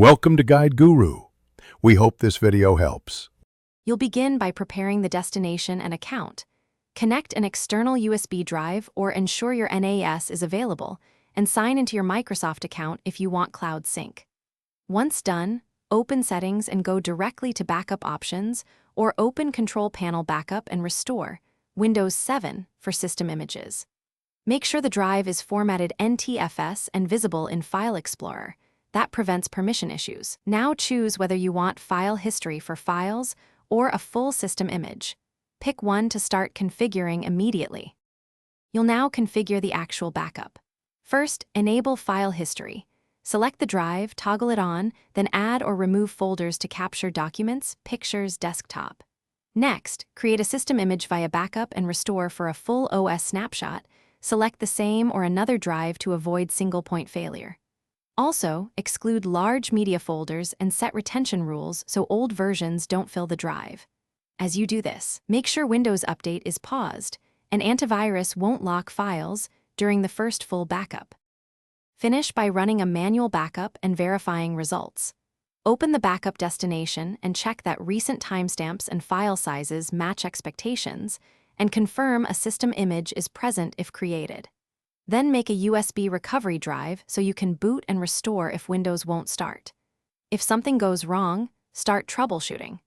Welcome to Guide Guru. We hope this video helps. You'll begin by preparing the destination and account. Connect an external USB drive or ensure your NAS is available, and sign into your Microsoft account if you want cloud sync. Once done, open Settings and go directly to Backup Options, or open Control Panel Backup and Restore, Windows 7 for system images. Make sure the drive is formatted NTFS and visible in File Explorer. That prevents permission issues. Now choose whether you want file history for files or a full system image. Pick one to start configuring immediately. You'll now configure the actual backup. First, enable file history. Select the drive, toggle it on, then add or remove folders to capture documents, pictures, desktop. Next, create a system image via backup and restore for a full OS snapshot. Select the same or another drive to avoid single-point failure. Also, exclude large media folders and set retention rules so old versions don't fill the drive. As you do this, make sure Windows Update is paused and antivirus won't lock files during the first full backup. Finish by running a manual backup and verifying results. Open the backup destination and check that recent timestamps and file sizes match expectations, and confirm a system image is present if created. Then make a USB recovery drive so you can boot and restore if Windows won't start. If something goes wrong, start troubleshooting.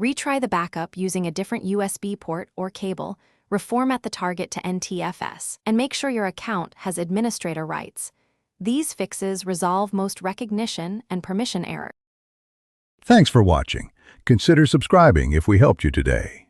Retry the backup using a different USB port or cable, reformat the target to NTFS, and make sure your account has administrator rights. These fixes resolve most recognition and permission errors. Thanks for watching. Consider subscribing if we helped you today.